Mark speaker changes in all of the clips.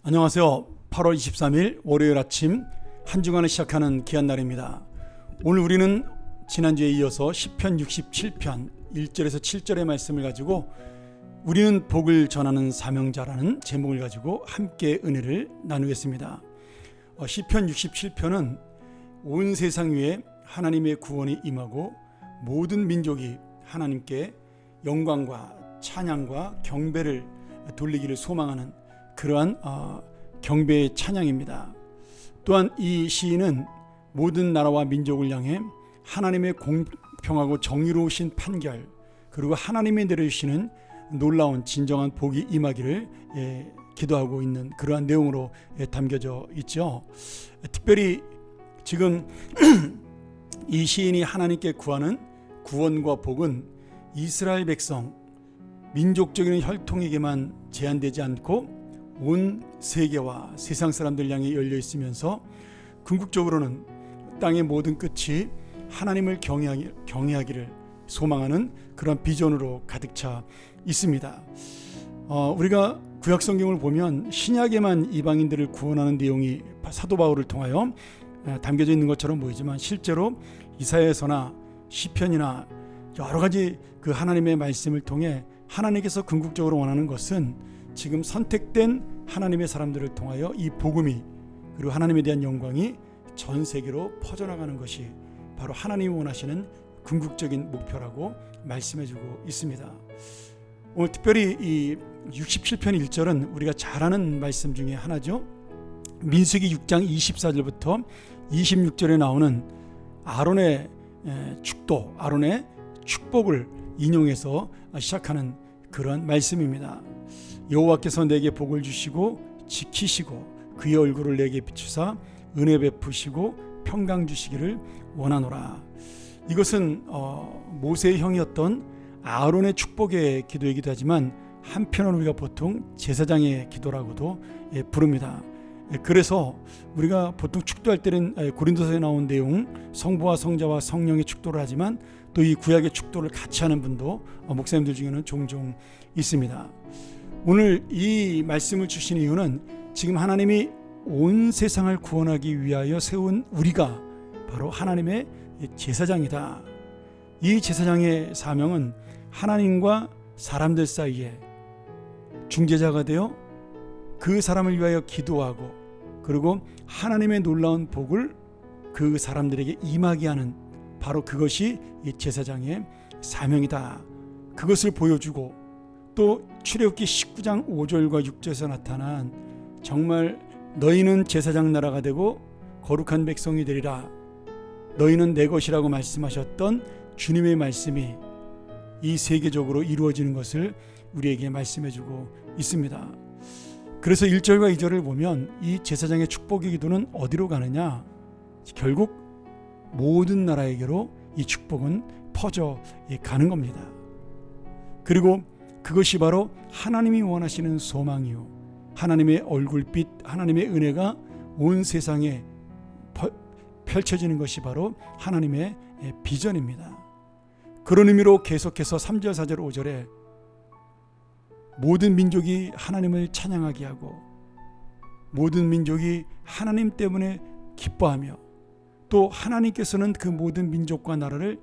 Speaker 1: 안녕하세요. 8월 23일 월요일 아침 한 주간을 시작하는 귀한 날입니다. 오늘 우리는 지난주에 이어서 시편 67편 1절에서 7절의 말씀을 가지고 우리는 복을 전하는 사명자라는 제목을 가지고 함께 은혜를 나누겠습니다. 시편 67편은 온 세상 위에 하나님의 구원이 임하고 모든 민족이 하나님께 영광과 찬양과 경배를 돌리기를 소망하는 그러한 경배의 찬양입니다. 또한 이 시인은 모든 나라와 민족을 향해 하나님의 공평하고 정의로우신 판결, 그리고 하나님이 내려주시는 놀라운 진정한 복이 임하기를 기도하고 있는 그러한 내용으로 담겨져 있죠. 특별히 지금 이 시인이 하나님께 구하는 구원과 복은 이스라엘 백성, 민족적인 혈통에게만 제한되지 않고 온 세계와 세상 사람들 향해 열려 있으면서 궁극적으로는 땅의 모든 끝이 하나님을 경외하기를 소망하는 그런 비전으로 가득 차 있습니다. 우리가 구약 성경을 보면 신약에만 이방인들을 구원하는 내용이 사도 바울을 통하여 담겨져 있는 것처럼 보이지만 실제로 이사야서나 시편이나 여러 가지 그 하나님의 말씀을 통해 하나님께서 궁극적으로 원하는 것은 지금 선택된 하나님의 사람들을 통하여 이 복음이 그리고 하나님에 대한 영광이 전 세계로 퍼져나가는 것이 바로 하나님이 원하시는 궁극적인 목표라고 말씀해주고 있습니다. 오늘 특별히 이 67편 1절은 우리가 잘 아는 말씀 중에 하나죠. 민수기 6장 24절부터 26절에 나오는 아론의 축도, 아론의 축복을 인용해서 시작하는 그런 말씀입니다. 여호와께서 내게 복을 주시고 지키시고 그의 얼굴을 내게 비추사 은혜 베푸시고 평강 주시기를 원하노라. 이것은 모세의 형이었던 아론의 축복의 기도이기도 하지만 한편으로 우리가 보통 제사장의 기도라고도 부릅니다. 그래서 우리가 보통 축도할 때는 고린도서에 나온 내용 성부와 성자와 성령의 축도를 하지만 또 이 구약의 축도를 같이 하는 분도 목사님들 중에는 종종 있습니다. 오늘 이 말씀을 주신 이유는 지금 하나님이 온 세상을 구원하기 위하여 세운 우리가 바로 하나님의 제사장이다. 이 제사장의 사명은 하나님과 사람들 사이에 중재자가 되어 그 사람을 위하여 기도하고 그리고 하나님의 놀라운 복을 그 사람들에게 임하게 하는 바로 그것이 이 제사장의 사명이다. 그것을 보여주고 또 출애굽기 19장 5절과 6절에서 나타난 정말 너희는 제사장 나라가 되고 거룩한 백성이 되리라. 너희는 내 것이라고 말씀하셨던 주님의 말씀이 이 세계적으로 이루어지는 것을 우리에게 말씀해주고 있습니다. 그래서 1절과 2절을 보면 이 제사장의 축복의 기도는 어디로 가느냐? 결국 모든 나라에게로 이 축복은 퍼져 가는 겁니다. 그리고 그것이 바로 하나님이 원하시는 소망이요, 하나님의 얼굴빛, 하나님의 은혜가 온 세상에 펼쳐지는 것이 바로 하나님의 비전입니다. 그런 의미로 계속해서 3절, 4절, 5절에 모든 민족이 하나님을 찬양하게 하고 모든 민족이 하나님 때문에 기뻐하며 또 하나님께서는 그 모든 민족과 나라를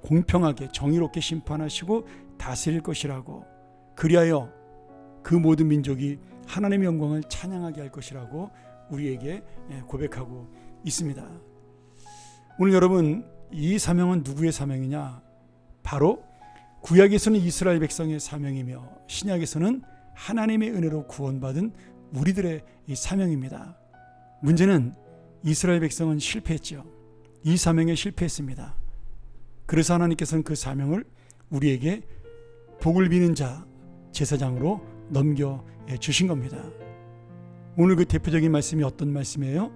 Speaker 1: 공평하게 정의롭게 심판하시고 다스릴 것이라고, 그리하여 그 모든 민족이 하나님의 영광을 찬양하게 할 것이라고 우리에게 고백하고 있습니다. 오늘 여러분, 이 사명은 누구의 사명이냐? 바로 구약에서는 이스라엘 백성의 사명이며 신약에서는 하나님의 은혜로 구원받은 우리들의 이 사명입니다. 문제는 이스라엘 백성은 실패했죠. 이 사명에 실패했습니다. 그래서 하나님께서는 그 사명을 우리에게 복을 비는 자, 제사장으로 넘겨주신 겁니다. 오늘 그 대표적인 말씀이 어떤 말씀이에요?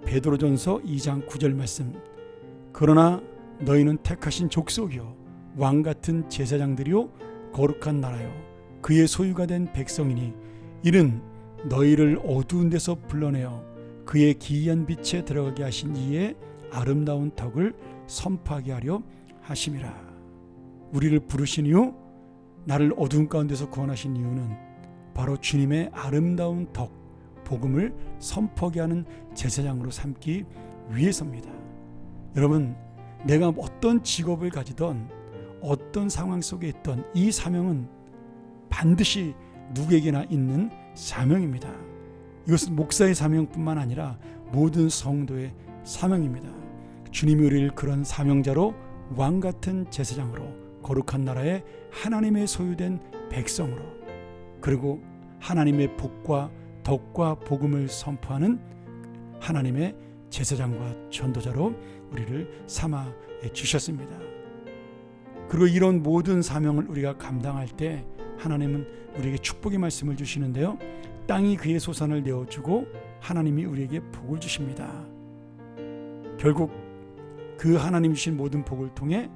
Speaker 1: 베드로전서 2장 9절 말씀. 그러나 너희는 택하신 족속이요 왕같은 제사장들이요 거룩한 나라요 그의 소유가 된 백성이니 이는 너희를 어두운 데서 불러내어 그의 기이한 빛에 들어가게 하신 이의 아름다운 덕을 선포하게 하려 하심이라. 우리를 부르신 이유, 나를 어두운 가운데서 구원하신 이유는 바로 주님의 아름다운 덕, 복음을 선포하게 하는 제사장으로 삼기 위해서입니다. 여러분, 내가 어떤 직업을 가지던 어떤 상황 속에 있던 이 사명은 반드시 누구에게나 있는 사명입니다. 이것은 목사의 사명뿐만 아니라 모든 성도의 사명입니다. 주님이 우리를 그런 사명자로 왕같은 제사장으로 거룩한 나라의 하나님의 소유된 백성으로, 그리고 하나님의 복과 덕과 복음을 선포하는 하나님의 제사장과 전도자로 우리를 삼아 주셨습니다. 그리고 이런 모든 사명을 우리가 감당할 때 하나님은 우리에게 축복의 말씀을 주시는데요, 땅이 그의 소산을 내어주고 하나님이 우리에게 복을 주십니다. 결국 그 하나님 주신 모든 복을 통해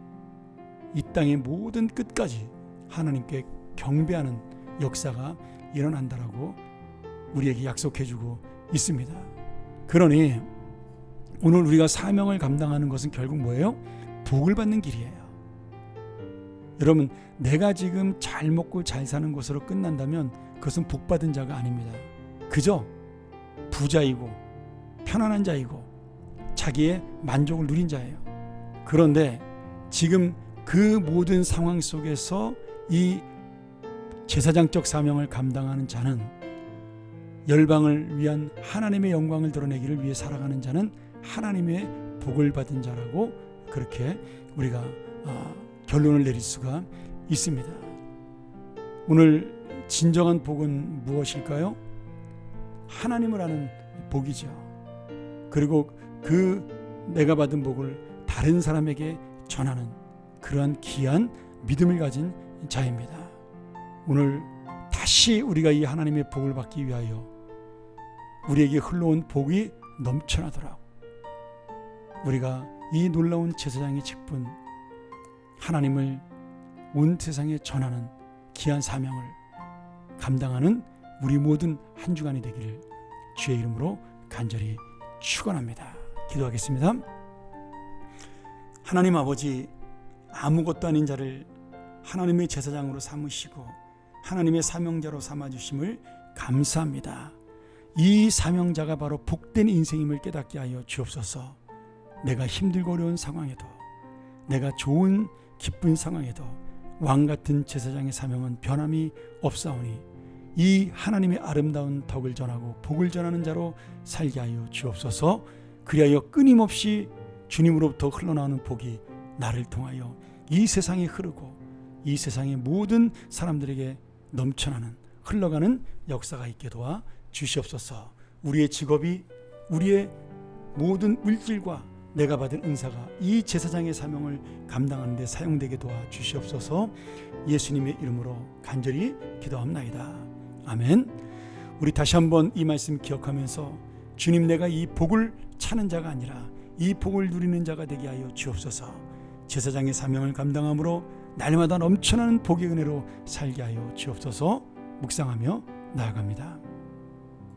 Speaker 1: 이 땅의 모든 끝까지 하나님께 경배하는 역사가 일어난다라고 우리에게 약속해주고 있습니다. 그러니 오늘 우리가 사명을 감당하는 것은 결국 뭐예요? 복을 받는 길이에요. 여러분, 내가 지금 잘 먹고 잘 사는 것으로 끝난다면 그것은 복 받은 자가 아닙니다. 그저 부자이고 편안한 자이고 자기의 만족을 누린 자예요. 그런데 지금 그 모든 상황 속에서 이 제사장적 사명을 감당하는 자는, 열방을 위한 하나님의 영광을 드러내기를 위해 살아가는 자는 하나님의 복을 받은 자라고 그렇게 우리가 결론을 내릴 수가 있습니다. 오늘 진정한 복은 무엇일까요? 하나님을 아는 복이죠. 그리고 그 내가 받은 복을 다른 사람에게 전하는 그러한 귀한 믿음을 가진 자입니다. 오늘 다시 우리가 이 하나님의 복을 받기 위하여 우리에게 흘러온 복이 넘쳐나더라고. 우리가 이 놀라운 제사장의 직분, 하나님을 온 세상에 전하는 귀한 사명을 감당하는 우리 모든 한 주간이 되기를 주의 이름으로 간절히 축원합니다. 기도하겠습니다. 하나님 아버지, 아무것도 아닌 자를 하나님의 제사장으로 삼으시고 하나님의 사명자로 삼아주심을 감사합니다. 이 사명자가 바로 복된 인생임을 깨닫게 하여 주옵소서. 내가 힘들고 어려운 상황에도, 내가 좋은 기쁜 상황에도 왕같은 제사장의 사명은 변함이 없사오니 이 하나님의 아름다운 덕을 전하고 복을 전하는 자로 살게 하여 주옵소서. 그리하여 끊임없이 주님으로부터 흘러나오는 복이 나를 통하여 이 세상에 흐르고 이 세상의 모든 사람들에게 넘쳐나는, 흘러가는 역사가 있게 도와 주시옵소서. 우리의 직업이, 우리의 모든 물질과 내가 받은 은사가 이 제사장의 사명을 감당하는 데 사용되게 도와 주시옵소서. 예수님의 이름으로 간절히 기도합나이다. 아멘. 우리 다시 한번 이 말씀 기억하면서 주님, 내가 이 복을 찾는 자가 아니라 이 복을 누리는 자가 되게 하여 주옵소서. 제사장의 사명을 감당함으로 날마다 넘쳐나는 복의 은혜로 살게 하여 주옵소서. 묵상하며 나아갑니다.